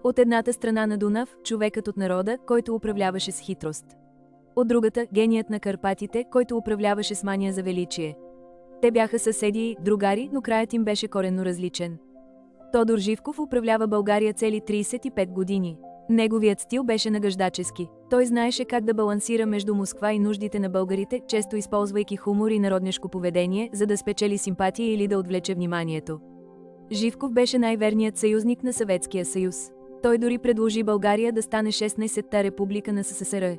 От едната страна на Дунав, човекът от народа, който управляваше с хитрост. От другата, геният на Карпатите, който управляваше с мания за величие. Те бяха съседи и другари, но краят им беше коренно различен. Тодор Живков управлява България цели 35 години. Неговият стил беше нагаждачески. Той знаеше как да балансира между Москва и нуждите на българите, често използвайки хумор и народнешко поведение, за да спечели симпатия или да отвлече вниманието. Живков беше най-верният съюзник на Съветския съюз. Той дори предложи България да стане 16-та република на СССР.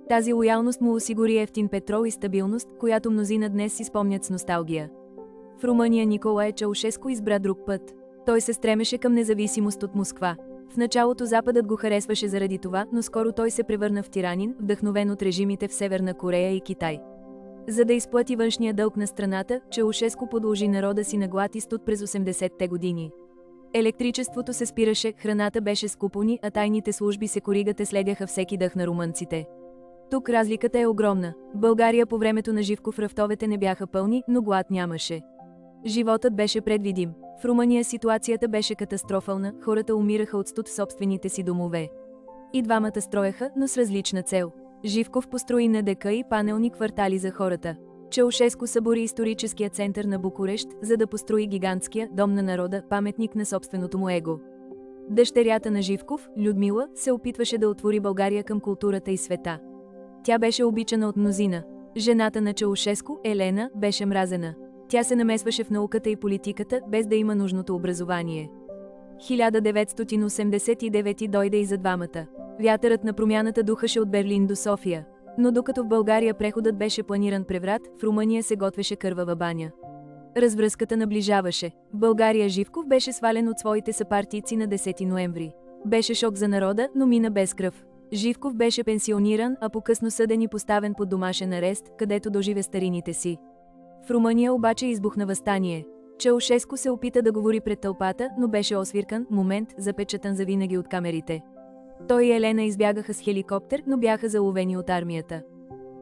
Тази лоялност му осигури евтин петрол и стабилност, която мнозина днес си спомнят с носталгия. В Румъния Николае Чаушеску избра друг път. Той се стремеше към независимост от Москва. В началото Западът го харесваше заради това, но скоро той се превърна в тиранин, вдъхновен от режимите в Северна Корея и Китай. За да изплати външния дълг на страната, Чаушеску подложи народа си на глад и студ през 80-те години. Електричеството се спираше, храната беше с купони, а тайните служби Секуригате следяха всеки дъх на румънците. Тук разликата е огромна. В България по времето на Живков рафтовете не бяха пълни, но глад нямаше. Животът беше предвидим. В Румъния ситуацията беше катастрофална, хората умираха от студ в собствените си домове. И двамата строеха, но с различна цел. Живков построи НДК и панелни квартали за хората. Чаушеску събори историческия център на Букурещ, за да построи гигантския дом на народа, паметник на собственото му его. Дъщерята на Живков, Людмила, се опитваше да отвори България към културата и света. Тя беше обичана от мнозина. Жената на Чаушеску, Елена, беше мразена. Тя се намесваше в науката и политиката, без да има нужното образование. 1989 дойде и за двамата. Вятърът на промяната духаше от Берлин до София. Но докато в България преходът беше планиран преврат, в Румъния се готвеше кървава баня. Развръзката наближаваше. В България Живков беше свален от своите съпартийци на 10 ноември. Беше шок за народа, но мина без кръв. Живков беше пенсиониран, а по-късно съден и поставен под домашен арест, където доживе старините си. В Румъния обаче избухна въстание. Чаушеску се опита да говори пред тълпата, но беше освиркан, момент, запечатан завинаги от камерите. Той и Елена избягаха с хеликоптер, но бяха заловени от армията.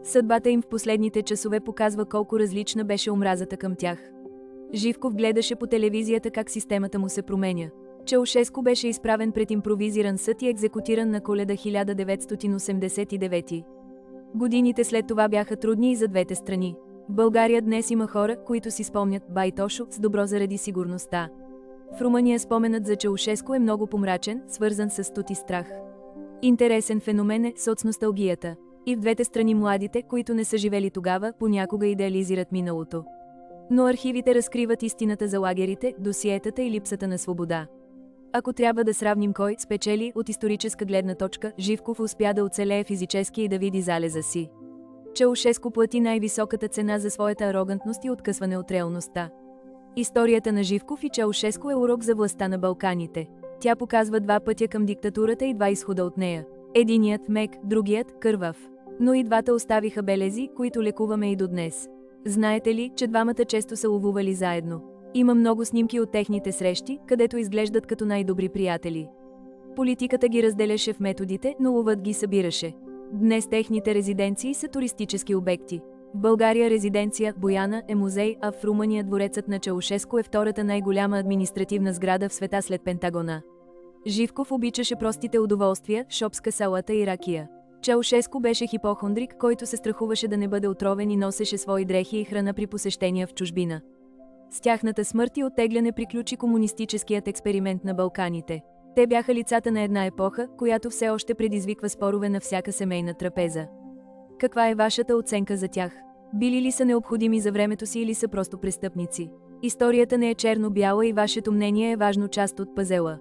Съдбата им в последните часове показва колко различна беше омразата към тях. Живков гледаше по телевизията как системата му се променя. Чаушеску беше изправен пред импровизиран съд и екзекутиран на Коледа 1989. Годините след това бяха трудни и за двете страни. В България днес има хора, които си спомнят Байтошо с добро заради сигурността. В Румъния споменът за Чаушеску е много помрачен, свързан с студ и страх. Интересен феномен е соцносталгията. И в двете страни младите, които не са живели тогава, понякога идеализират миналото. Но архивите разкриват истината за лагерите, досиетата и липсата на свобода. Ако трябва да сравним кой спечели от историческа гледна точка, Живков успя да оцелее физически и да види залеза си. Чаушеску плати най-високата цена за своята арогантност и откъсване от реалността. Историята на Живков и Чаушеску е урок за властта на Балканите. Тя показва два пътя към диктатурата и два изхода от нея. Единият мек, другият кървав. Но и двата оставиха белези, които лекуваме и до днес. Знаете ли, че двамата често са ловували заедно? Има много снимки от техните срещи, където изглеждат като най-добри приятели. Политиката ги разделяше в методите, но ловът ги събираше. Днес техните резиденции са туристически обекти. В България резиденция Бояна е музей, а в Румъния дворецът на Чаушеску е втората най-голяма административна сграда в света след Пентагона. Живков обичаше простите удоволствия, шопска салата и ракия. Чаушеску беше хипохондрик, който се страхуваше да не бъде отровен и носеше свои дрехи и храна при посещения в чужбина. С тяхната смърт и оттегляне приключи комунистическият експеримент на Балканите. Те бяха лицата на една епоха, която все още предизвиква спорове на всяка семейна трапеза. Каква е вашата оценка за тях? Били ли са необходими за времето си или са просто престъпници? Историята не е черно-бяла и вашето мнение е важно част от пъзела.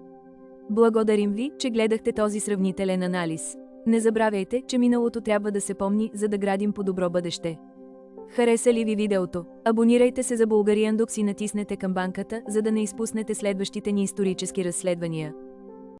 Благодарим ви, че гледахте този сравнителен анализ. Не забравяйте, че миналото трябва да се помни, за да градим по-добро бъдеще. Хареса ли ви видеото? Абонирайте се за Bulgarian Dux и натиснете камбанката, за да не изпуснете следващите ни исторически разследвания.